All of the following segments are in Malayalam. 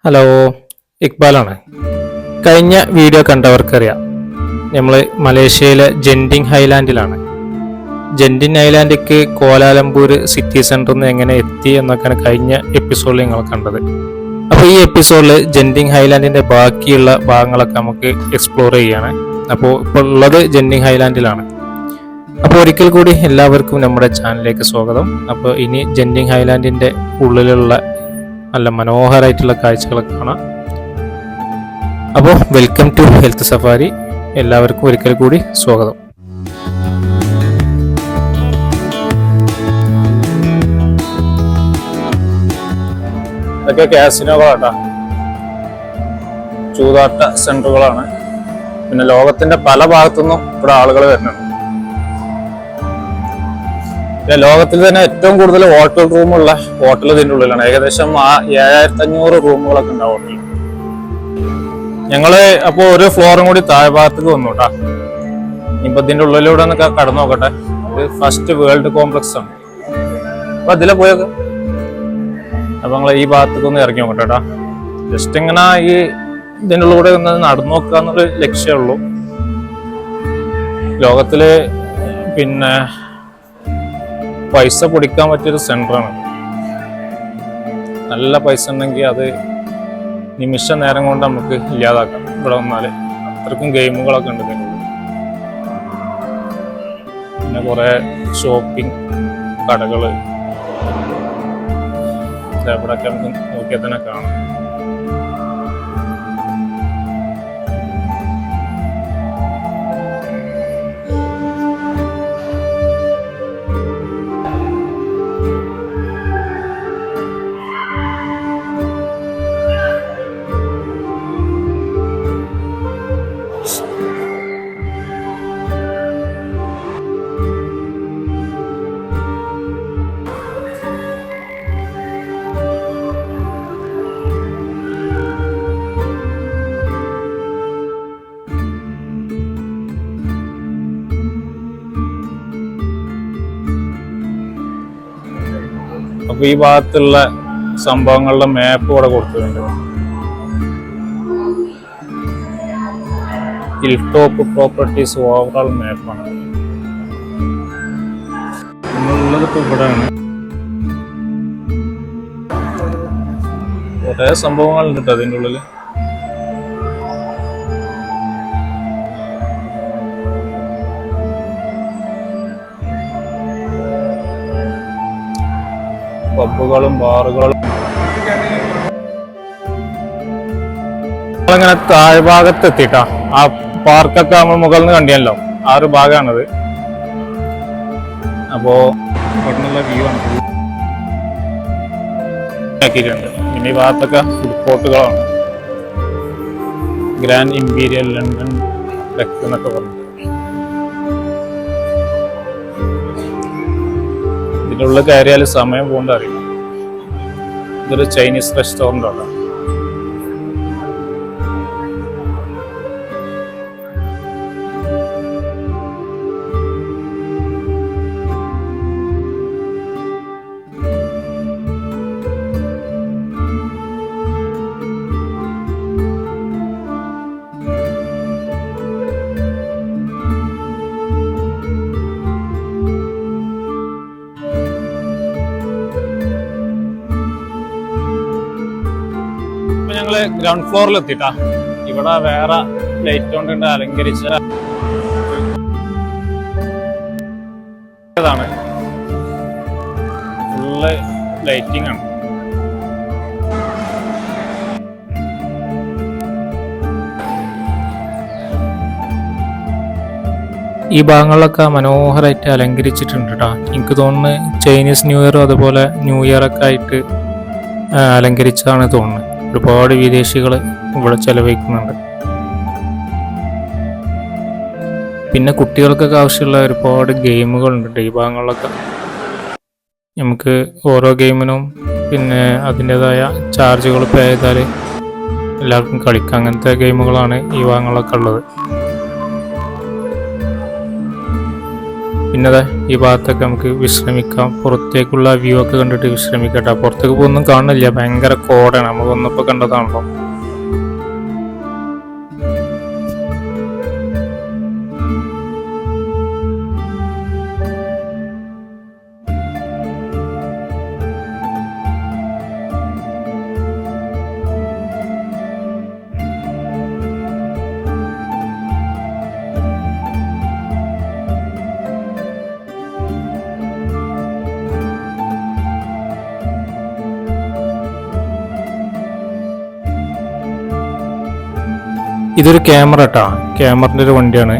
ഹലോ, ഇക്ബാലാണ്. കഴിഞ്ഞ വീഡിയോ കണ്ടവർക്കറിയാം, നമ്മൾ മലേഷ്യയിലെ ജെൻഡിങ് ഹൈലാൻഡിലാണ്. ജെൻഡിങ് ഹൈലാൻഡിക്ക് കോലാലംപൂർ സിറ്റി സെൻറ്ററിൽ നിന്ന് എങ്ങനെ എത്തി എന്നൊക്കെയാണ് കഴിഞ്ഞ എപ്പിസോഡിൽ നിങ്ങൾ കണ്ടത്. അപ്പോൾ ഈ എപ്പിസോഡിൽ ജെൻഡിങ് ഹൈലാൻഡിൻ്റെ ബാക്കിയുള്ള ഭാഗങ്ങളൊക്കെ നമുക്ക് എക്സ്പ്ലോർ ചെയ്യാണ്. അപ്പോൾ ഇപ്പോൾ ഉള്ളത് ജെൻഡിങ് ഹൈലാൻഡിലാണ്. അപ്പോൾ ഒരിക്കൽ കൂടി എല്ലാവർക്കും നമ്മുടെ ചാനലിലേക്ക് സ്വാഗതം. അപ്പോൾ ഇനി ജെൻഡിങ് ഹൈലാൻഡിൻ്റെ ഉള്ളിലുള്ള നല്ല മനോഹരമായിട്ടുള്ള കാഴ്ചകളൊക്കെ കാണാം. അപ്പോൾ വെൽക്കം ടു ഹെൽത്ത് സഫാരി. എല്ലാവർക്കും ഒരിക്കൽ കൂടി സ്വാഗതം. ഇതൊക്കെ കാസിനോകളാട്ടാ, ചൂതാട്ട സെന്ററുകളാണ്. പിന്നെ ലോകത്തിന്റെ പല ഭാഗത്തുനിന്നും ഇവിടെ ആളുകൾ വരുന്നുണ്ട്. ലോകത്തിൽ തന്നെ ഏറ്റവും കൂടുതൽ ഹോട്ടൽ റൂമുള്ള ഹോട്ടൽ ഇതിൻ്റെ ഉള്ളിലാണ്. ഏകദേശം 7500 റൂമുകളൊക്കെ ഉണ്ട് ഹോട്ടലിൽ. ഞങ്ങള് അപ്പോ ഒരു ഫ്ലോറും കൂടി താഴെ ഭാഗത്തേക്ക് വന്നു കേട്ടാ. ഇപ്പൊ ഇതിന്റെ ഉള്ളിലൂടെ ഒന്നൊക്കെ കടന്നു നോക്കട്ടെ. ഇത് ഫസ്റ്റ് വേൾഡ് കോംപ്ലക്സ് ആണ്. അപ്പൊ അതിലെ പോയൊക്കെ അപ്പൊ ഞങ്ങൾ ഈ ഭാഗത്തേക്ക് ഒന്ന് ഇറങ്ങി നോക്കട്ടെ കേട്ടാ. ജസ്റ്റ് ഇങ്ങനെ ഈ ഇതിൻ്റെ ഉള്ളിലൂടെ ഒന്ന് നടന്നു നോക്കുക എന്നൊരു ലക്ഷ്യമുള്ളൂ. ലോകത്തില് പിന്നെ പൈസ പൊടിക്കാൻ പറ്റിയൊരു സെന്ററാണ്. നല്ല പൈസ ഉണ്ടെങ്കിൽ അത് നിമിഷ നേരം കൊണ്ട് നമുക്ക് ഇല്ലാതാക്കാം. ഇവിടെ വന്നാല് അത്രക്കും ഗെയിമുകളൊക്കെ ഉണ്ട്. പിന്നെ കുറെ ഷോപ്പിംഗ് കടകള് ഇവിടെയൊക്കെ നമുക്ക് നോക്കിയാൽ തന്നെ കാണാം. അപ്പൊ ഈ ഭാഗത്തുള്ള സംഭവങ്ങളുടെ മാപ്പ് ഇവിടെ കൊടുത്തിട്ടുണ്ട്. ഹിൽ ടോപ്പ് പ്രോപ്പർട്ടീസ് ഓവറോൾ മാപ്പാണ് ഉള്ളത്. ഇപ്പൊ ഇവിടെയാണ് കുറെ സംഭവങ്ങളുണ്ട് കേട്ടോ അതിൻ്റെ ഉള്ളില്. പബ്ബുകളും ബാറുകളും. നമ്മളിങ്ങനെ താഴ്ഭാഗത്ത് എത്തിട്ടാ. ആ പാർക്കൊക്കെ നമ്മൾ മുകളിൽ നിന്ന് കണ്ടിയല്ലോ, ആ ഒരു ഭാഗമാണത്. അപ്പോ ഇവിടുന്നുള്ള വ്യൂ ആണ് ആക്കിയിട്ടുണ്ട്. പിന്നെ ഈ ഭാഗത്തൊക്കെ ഫുഡ് കോർട്ടുകളാണ്. ഗ്രാൻഡ് ഇമ്പീരിയൽ ലണ്ടൻ ഡെക്ക് എന്നൊക്കെ പറഞ്ഞു. ഇതിൻ്റെ ഉള്ളിൽ കയറിയാൽ സമയം പോകേണ്ട അറിയില്ല. ഇതൊരു ചൈനീസ് റെസ്റ്റോറൻ്റ് ആണ്. ഞങ്ങള് ഗ്രൗണ്ട് ഫ്ലോറിൽ എത്തിട്ടാ. ഇവിടെ വേറെ ലൈറ്റ് കൊണ്ടുണ്ട് അലങ്കരിച്ച ഫുള്ള് ലൈറ്റിംഗ് ആണ്. ഈ ഭാഗങ്ങളിലൊക്കെ മനോഹരമായിട്ട് അലങ്കരിച്ചിട്ടുണ്ട് കേട്ടോ. എനിക്ക് തോന്നുന്നു ചൈനീസ് ന്യൂ ഇയറും അതുപോലെ ന്യൂ ഇയർ ഒക്കെ ആയിട്ട് അലങ്കരിച്ചതാണ് തോന്നുന്നത്. ഒരുപാട് വിദേശികൾ ഇവിടെ ചെലവഴിക്കുന്നുണ്ട്. പിന്നെ കുട്ടികൾക്കൊക്കെ ആവശ്യമുള്ള ഒരുപാട് ഗെയിമുകളുണ്ട് ഈ ഭാഗങ്ങളിലൊക്കെ. നമുക്ക് ഓരോ ഗെയിമിനും പിന്നെ അതിൻ്റെതായ ചാർജുകൾ പേ ചെയ്താൽ എല്ലാവർക്കും കളിക്കാം. അങ്ങനത്തെ ഗെയിമുകളാണ് ഈ ഭാഗങ്ങളിലൊക്കെ ഉള്ളത്. പിന്നെ ഈ ഭാഗത്തൊക്കെ നമുക്ക് വിശ്രമിക്കാം. പുറത്തേക്കുള്ള വ്യൂ ഒക്കെ കണ്ടിട്ട് വിശ്രമിക്കട്ടെ. പുറത്തേക്ക് പോകുന്നൊന്നും കാണില്ല, ഭയങ്കര കോടാണ്. നമ്മൾ വന്നപ്പോൾ കണ്ടതാണല്ലോ. ഇതൊരു ക്യാമറ കേട്ടോ, ക്യാമറൻ്റെ ഒരു വണ്ടിയാണ്.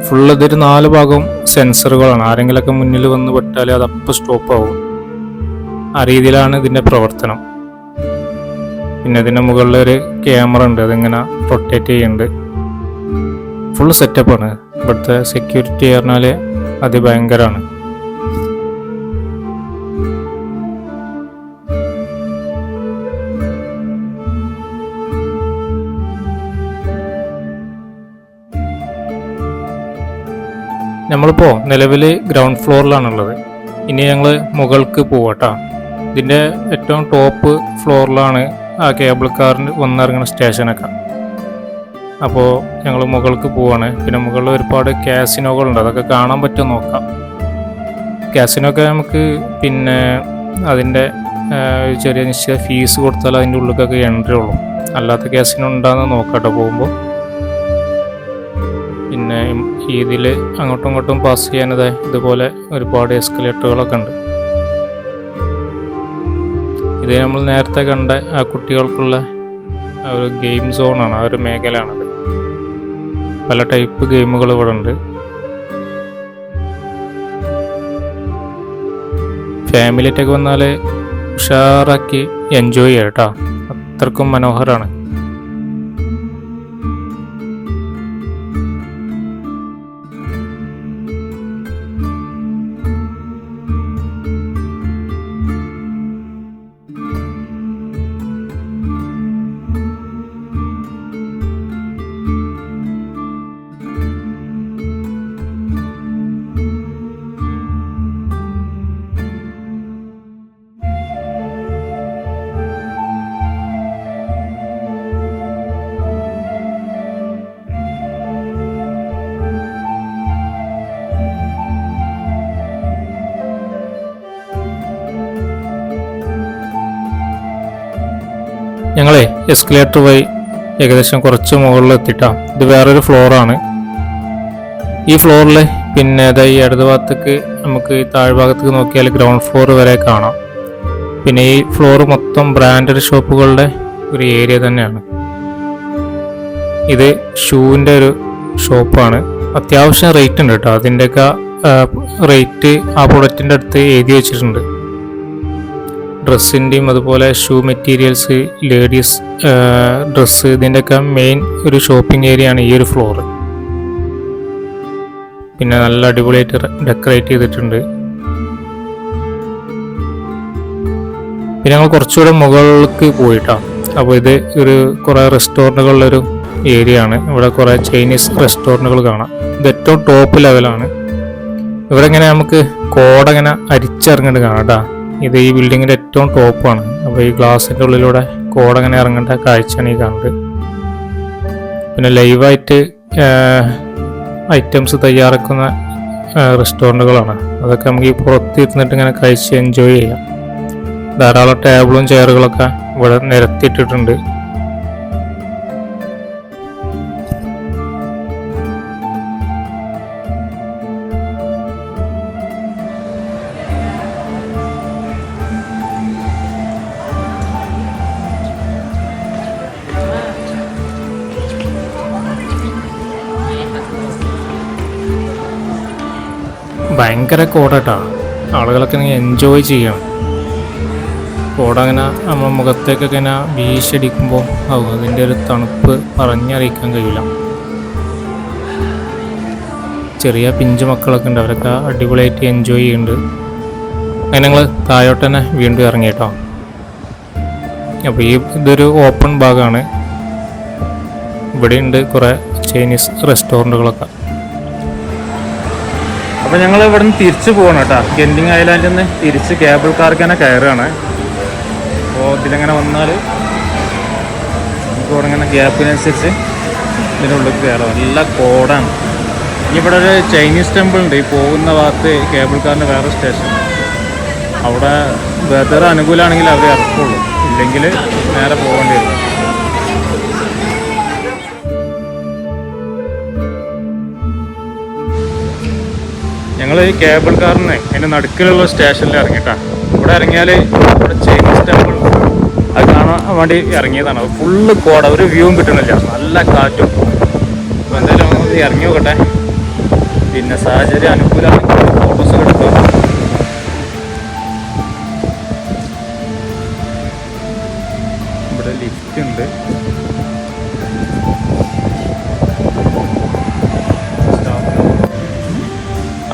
ഫുള്ള് ഇതൊരു 4 ഭാഗവും സെൻസറുകളാണ്. ആരെങ്കിലൊക്കെ മുന്നിൽ വന്ന് പെട്ടാൽ അത് അപ്പം സ്റ്റോപ്പ് ആവും. ആ രീതിയിലാണ് ഇതിൻ്റെ പ്രവർത്തനം. പിന്നെ ഇതിൻ്റെ മുകളിലൊരു ക്യാമറ ഉണ്ട്, അതിങ്ങനെ റൊട്ടേറ്റ് ചെയ്യുന്നുണ്ട്. ഫുൾ സെറ്റപ്പാണ്. ഇവിടുത്തെ സെക്യൂരിറ്റി പറഞ്ഞാൽ അതിഭയങ്കരമാണ്. നമ്മളിപ്പോൾ നിലവിൽ ഗ്രൗണ്ട് ഫ്ലോറിലാണുള്ളത്. ഇനി ഞങ്ങൾ മുകൾക്ക് പോവാട്ടോ. ഇതിൻ്റെ ഏറ്റവും ടോപ്പ് ഫ്ലോറിലാണ് ആ കേബിൾ കാറിന് വന്നിറങ്ങുന്ന സ്റ്റേഷനൊക്കെ. അപ്പോൾ ഞങ്ങൾ മുകൾക്ക് പോവാണ്. പിന്നെ മുകളിൽ ഒരുപാട് കാസിനോകളുണ്ട്, അതൊക്കെ കാണാൻ പറ്റുമോ നോക്കാം. കാസിനോ ഒക്കെ നമുക്ക് പിന്നെ അതിൻ്റെ ചെറിയ നിശ്ചിത ഫീസ് കൊടുത്താൽ അതിൻ്റെ ഉള്ളിലൊക്കെ എൻട്രി ഉള്ളൂ. അല്ലാത്ത കാസിനോ ഉണ്ടാകുന്ന നോക്കാട്ടോ പോകുമ്പോൾ. പിന്നെ ഇതിൽ അങ്ങോട്ടും ഇങ്ങോട്ടും പാസ് ചെയ്യാനത് ഇതുപോലെ ഒരുപാട് എസ്കലേറ്ററുകളൊക്കെ ഉണ്ട്. ഇത് നമ്മൾ നേരത്തെ കണ്ട ആ കുട്ടികൾക്കുള്ള ഒരു ഗെയിം സോണാണ്, ആ ഒരു മേഖലയാണത്. പല ടൈപ്പ് ഗെയിമുകൾ ഇവിടെ ഉണ്ട്. ഫാമിലിയായിട്ടൊക്കെ വന്നാൽ ഉഷാറാക്കി എൻജോയ് ചെയ്യാം കേട്ടോ, അത്രക്കും മനോഹരമാണ്. ഞങ്ങളെ എസ്കലേറ്റർ വഴി ഏകദേശം കുറച്ച് മുകളിൽ എത്തിയിട്ടാണ്. ഇത് വേറൊരു ഫ്ലോറാണ്. ഈ ഫ്ലോറിൽ പിന്നെ ഈ ഇടത് ഭാഗത്തേക്ക് നമുക്ക് ഈ താഴ്ഭാഗത്തേക്ക് നോക്കിയാൽ ഗ്രൗണ്ട് ഫ്ലോർ വരെ കാണാം. പിന്നെ ഈ ഫ്ലോർ മൊത്തം ബ്രാൻഡഡ് ഷോപ്പുകളുടെ ഒരു ഏരിയ തന്നെയാണ്. ഇത് ഷൂവിൻ്റെ ഒരു ഷോപ്പാണ്. അത്യാവശ്യം റേറ്റ് ഉണ്ട് കേട്ടോ. അതിൻ്റെയൊക്കെ റേറ്റ് ആ പ്രൊഡക്റ്റിൻ്റെ അടുത്ത് എഴുതി വെച്ചിട്ടുണ്ട്. ഡ്രസ്സിൻ്റെയും അതുപോലെ ഷൂ മെറ്റീരിയൽസ്, ലേഡീസ് ഡ്രസ്സ്, ഇതിൻ്റെയൊക്കെ മെയിൻ ഒരു ഷോപ്പിംഗ് ഏരിയ ആണ് ഈ ഒരു ഫ്ലോർ. പിന്നെ നല്ല അടിപൊളിയായിട്ട് ഡെക്കറേറ്റ് ചെയ്തിട്ടുണ്ട്. പിന്നെ ഞങ്ങൾ കുറച്ചുകൂടെ മുകളിലേക്ക് പോയിട്ടാണ്. അപ്പോൾ ഇത് ഒരു കുറേ റെസ്റ്റോറൻറ്റുകളുള്ളൊരു ഏരിയ ആണ്. ഇവിടെ കുറേ ചൈനീസ് റെസ്റ്റോറൻറ്റുകൾ കാണാം. ഇത് ഏറ്റവും ടോപ്പ് ലെവലാണ്. ഇവിടെ ഇങ്ങനെ നമുക്ക് കോടങ്ങനെ അരിച്ചിറങ്ങിട്ട് കാണാം കേട്ടോ. ഇത് ഈ ബിൽഡിങ്ങിൻ്റെ ഏറ്റവും ടോപ്പാണ്. അപ്പോൾ ഈ ഗ്ലാസിൻ്റെ ഉള്ളിലൂടെ കോടങ്ങനെ ഇറങ്ങേണ്ട കാഴ്ചയാണ് ഈ കാണുന്നത്. പിന്നെ ലൈവായിട്ട് ഐറ്റംസ് തയ്യാറാക്കുന്ന റെസ്റ്റോറൻറ്റുകളാണ്. അതൊക്കെ നമുക്ക് ഈ പുറത്തിരുന്നിട്ട് ഇങ്ങനെ കഴിച്ച് എൻജോയ് ചെയ്യാം. ധാരാളം ടേബിളും ചെയറുകളൊക്കെ ഇവിടെ നിരത്തിയിട്ടിട്ടുണ്ട്. ഭയങ്കര കോടട്ടാ, ആളുകളൊക്കെ ഇങ്ങനെ എൻജോയ് ചെയ്യണം. കോട അങ്ങനെ നമ്മൾ മുഖത്തേക്കൊക്കെ ഇങ്ങനെ വീശടിക്കുമ്പോൾ അതിൻ്റെ ഒരു തണുപ്പ് പറഞ്ഞറിയിക്കാൻ കഴിയില്ല. ചെറിയ പിഞ്ചു മക്കളൊക്കെ ഉണ്ട്, അവരൊക്കെ അടിപൊളിയായിട്ട് എൻജോയ് ചെയ്യുന്നുണ്ട്. അങ്ങനെ ഞങ്ങൾ താഴോട്ട് തന്നെ വീണ്ടും ഇറങ്ങി കേട്ടോ. അപ്പോൾ ഇതൊരു ഓപ്പൺ ഭാഗമാണ്. ഇവിടെയുണ്ട് കുറേ ചൈനീസ് റെസ്റ്റോറൻറ്റുകളൊക്കെ. അപ്പോൾ ഞങ്ങൾ ഇവിടെ നിന്ന് തിരിച്ചു പോകണം കേട്ടോ. ഗെൻഡിങ് ഐലാൻഡിൽ നിന്ന് തിരിച്ച് കേബിൾ കാർക്ക് തന്നെ കയറുകയാണ്. അപ്പോൾ ഇതിലിങ്ങനെ വന്നാൽ നമുക്ക് ഇവിടെ ഇങ്ങനെ ഗ്യാപ്പിനനുസരിച്ച് ഇതിനുള്ളിൽ കയറാം. നല്ല കോടാണ്. ഇവിടെ ഒരു ചൈനീസ് ടെമ്പിൾ ഉണ്ട്. ഈ പോകുന്ന ഭാഗത്ത് കേബിൾ കാറിൻ്റെ വേറെ സ്റ്റേഷൻ. അവിടെ വെതർ അനുകൂലമാണെങ്കിൽ അവർ ഇറക്കുള്ളൂ, ഇല്ലെങ്കിൽ നേരെ പോകേണ്ടി വരും. ഞങ്ങൾ ഈ കേബിൾ കാറിന് അതിൻ്റെ നടുക്കിലുള്ള സ്റ്റേഷനിൽ ഇറങ്ങിയിട്ടാണ്. ഇവിടെ ഇറങ്ങിയാൽ ഇവിടെ ചൈനീസ് ടെമ്പിൾ അത് കാണാൻ വേണ്ടി ഇറങ്ങിയതാണ്. അത് ഫുള്ള് കോട, ഒരു വ്യൂവും കിട്ടുന്നില്ല, നല്ല കാറ്റും. അപ്പോൾ എന്തായാലും ഇറങ്ങി നോക്കട്ടെ. പിന്നെ സാഹചര്യം അനുകൂലമാണെങ്കിൽ ഫോട്ടോസ് എടുത്തു. ഇവിടെ ലിഫ്റ്റ് ഉണ്ട്.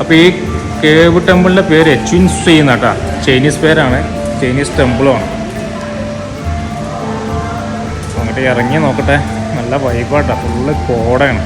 അപ്പോൾ ഈ കേവ് ടെമ്പിളിൻ്റെ പേര് എച്വിൻസി എന്നാട്ടാ. ചൈനീസ് പേരാണ്, ചൈനീസ് ടെമ്പിളുമാണ്. അങ്ങോട്ട് ഇറങ്ങി നോക്കട്ടെ. നല്ല വൈബാട്ടാ, ഫുള്ള് കോടയാണ്.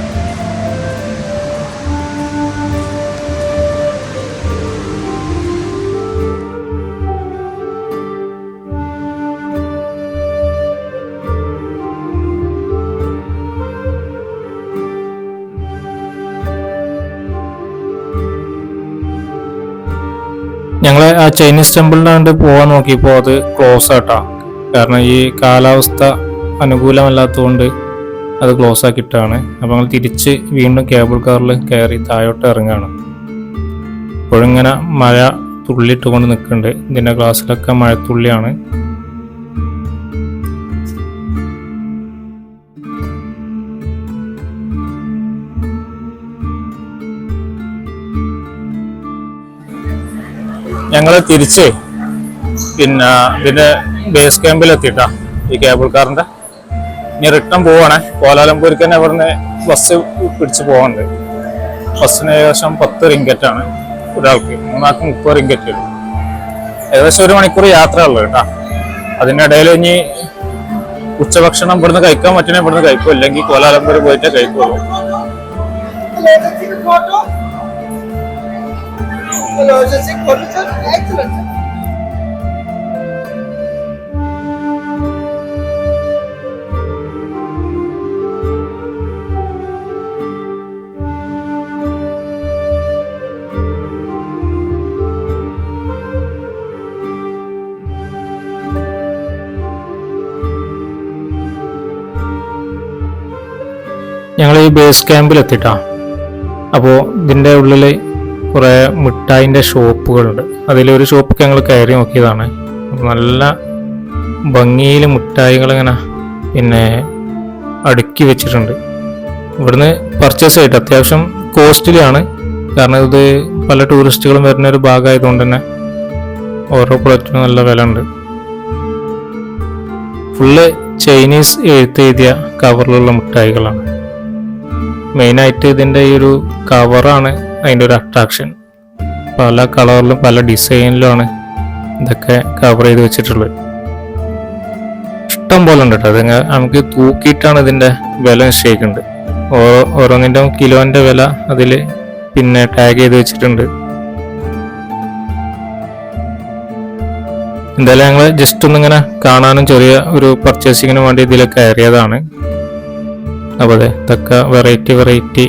ഞങ്ങൾ ആ ചൈനീസ് ടെമ്പിളിൻ്റെ കണ്ട് പോകാൻ നോക്കിയപ്പോൾ അത് ക്ലോസ് ആട്ടാ. കാരണം ഈ കാലാവസ്ഥ അനുകൂലമല്ലാത്തതുകൊണ്ട് അത് ക്ലോസ് ആക്കിയിട്ടാണ്. അപ്പോൾ ഞങ്ങൾ തിരിച്ച് വീണ്ടും കേബിൾ കാറിൽ കയറി താഴോട്ട് ഇറങ്ങുകയാണ്. ഇപ്പോഴിങ്ങനെ മഴ തുള്ളിയിട്ടുകൊണ്ട് നിൽക്കുന്നുണ്ട്. ഇതിൻ്റെ ഗ്ലാസ്സിലൊക്കെ മഴത്തുള്ളിയാണ്. ഞങ്ങൾ തിരിച്ച് പിന്നെ ഇതിൻ്റെ ബേസ് ക്യാമ്പിൽ എത്തിയിട്ടാ ഈ കേബിൾ കാറിൻ്റെ. ഇനി റിട്ടേൺ പോവാണ്. കോലാലംപൂർക്ക് തന്നെ ഇവിടുന്ന് ബസ് പിടിച്ച് പോകാനുണ്ട്. ബസ്സിന് ഏകദേശം 10 റിങ്കറ്റാണ് ഒരാൾക്ക്, 3 ആൾക്ക് 30 റിങ്കറ്റ്. ഏകദേശം 1 മണിക്കൂർ യാത്ര ഉള്ളു കേട്ടോ. അതിൻ്റെ ഇടയിൽ ഇനി ഉച്ചഭക്ഷണം ഇവിടുന്ന് കഴിക്കാൻ പറ്റുന്ന ഇവിടുന്ന് കഴിക്കും, ഇല്ലെങ്കിൽ കോലാലംപൂർ പോയിട്ടേ കഴിക്കുള്ളൂ. ഞങ്ങൾ ഈ ബേസ് ക്യാമ്പിൽ എത്തിയിട്ടാ. അപ്പോൾ ഇതിൻ്റെ ഉള്ളിൽ കുറേ മിഠായിൻ്റെ ഷോപ്പുകളുണ്ട്. അതിലൊരു ഷോപ്പൊക്കെ ഞങ്ങൾ കയറി നോക്കിയതാണ്. നല്ല ഭംഗിയിൽ മിഠായികളിങ്ങനെ പിന്നെ അടുക്കി വെച്ചിട്ടുണ്ട്. ഇവിടുന്ന് പർച്ചേസ് ആയിട്ട് അത്യാവശ്യം കോസ്റ്റ്ലിയാണ്. കാരണം ഇത് പല ടൂറിസ്റ്റുകളും വരുന്ന ഒരു ഭാഗമായതുകൊണ്ട് തന്നെ ഓരോ പ്രൊഡക്റ്റിനും നല്ല വില ഉണ്ട്. ഫുള്ള് ചൈനീസ് എഴുത്തെഴുതിയ കവറിലുള്ള മിഠായികളാണ്. മെയിനായിട്ട് ഇതിൻ്റെ ഈ ഒരു കവറാണ് അതിൻ്റെ ഒരു അട്രാക്ഷൻ. പല കളറിലും പല ഡിസൈനിലുമാണ് ഇതൊക്കെ കവർ ചെയ്ത് വെച്ചിട്ടുള്ളത്. ഇഷ്ടം പോലെ ഉണ്ട് കേട്ടോ. അത് നമുക്ക് തൂക്കിയിട്ടാണ് ഇതിൻ്റെ വില നിശ്ചയിക്കുന്നത്. ഓരോന്നിൻ്റെ കിലോൻ്റെ വില അതിൽ പിന്നെ ടാഗ് ചെയ്ത് വെച്ചിട്ടുണ്ട്. എന്തായാലും ഞങ്ങൾ ജസ്റ്റ് ഒന്നിങ്ങനെ കാണാനും ചെറിയ ഒരു പർച്ചേസിങ്ങിന് വേണ്ടി ഇതിൽ കയറിയതാണ്. അപ്പോൾ അതെ, ഇതൊക്കെ വെറൈറ്റി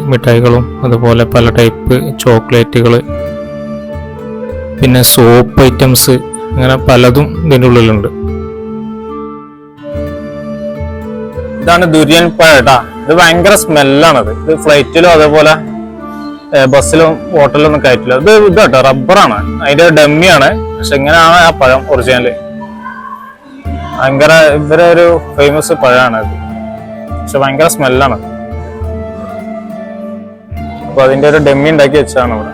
മിഠായികളും അതുപോലെ പല ടൈപ്പ് ചോക്ലേറ്റുകൾ, പിന്നെ സോപ്പ് ഐറ്റംസ്, അങ്ങനെ പലതും ഇതിൻ്റെ ഉള്ളിലുണ്ട്. ഇതാണ് ദുര്യൻ പഴം കേട്ടാ. ഇത് ഭയങ്കര സ്മെല്ലാണത്. ഇത് ഫ്ലൈറ്റിലും അതേപോലെ ബസ്സിലും ഹോട്ടലിലൊന്നും കയറ്റില്ല. ഇത് ഇതാട്ടോ, റബ്ബറാണ്, അതിന്റെ ഡമ്മിയാണ്. പക്ഷെ ഇങ്ങനെയാണ് ആ പഴം ഒറിജിനല്. ഭയങ്കര ഇവരെ ഒരു ഫേമസ് പഴമാണ് അത്. പക്ഷെ ഭയങ്കര സ്മെല്ലാണ്. അപ്പൊ അതിന്റെ ഒരു ഡമ്മി ഉണ്ടാക്കി വെച്ചാണ് ഇവിടെ.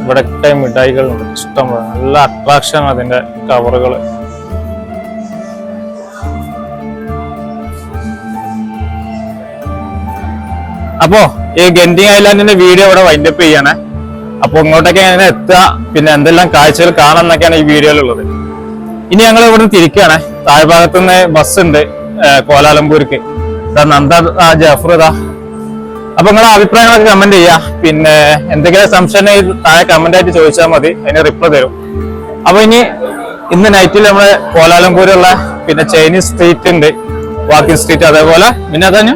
ഇവിടെയൊക്കെ മിഠായികളുണ്ട് ഇഷ്ടം പോലെ. നല്ല അട്രാക്ഷൻ അതിന്റെ കവറുകൾ. അപ്പോ ഈ ഗെൻഡിങ് ഐലാൻഡിന്റെ വീഡിയോ ഇവിടെ വൈൻഡപ്പ് ചെയ്യാണ്. അപ്പൊ ഇങ്ങോട്ടൊക്കെ എങ്ങനെ എത്തുക, പിന്നെ എന്തെല്ലാം കാഴ്ചകൾ കാണാം എന്നൊക്കെയാണ് ഈ വീഡിയോയിലുള്ളത്. ഇനി ഞങ്ങൾ ഇവിടെ നിന്ന് തിരിക്കുകയാണ്. താഴ്ഭാഗത്തുനിന്ന് ബസ് ഉണ്ട് കോലാലംപൂർക്ക്. നന്ദ ജഫർ ഇതാ. അപ്പൊ നിങ്ങളെ അഭിപ്രായങ്ങളൊക്കെ കമന്റ് ചെയ്യാ. പിന്നെ എന്തെങ്കിലും സംശയം താഴെ കമന്റ് ആയിട്ട് ചോദിച്ചാൽ മതി, അതിന് റിപ്ലൈ തരും. അപ്പൊ ഇന്ന് നൈറ്റിൽ നമ്മളെ കോലാലംപൂരുള്ള പിന്നെ ചൈനീസ് സ്ട്രീറ്റ് ഉണ്ട്, വാക്കിംഗ് സ്ട്രീറ്റ്. അതേപോലെ പിന്നെ അതാണ്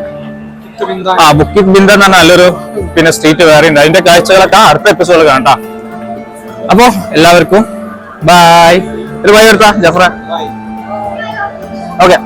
ബുക്കിംഗ് ബിന്ദ എന്ന് പറഞ്ഞ നല്ലൊരു പിന്നെ സ്ട്രീറ്റ് വേറെ ഉണ്ട്. അതിന്റെ കാഴ്ചകളൊക്കെ അടുത്ത എപ്പിസോഡ് കാണാം. അപ്പൊ എല്ലാവർക്കും ബൈ. ഒരു ബൈ എടുത്താ ജഫ്ര. ഓക്കെ.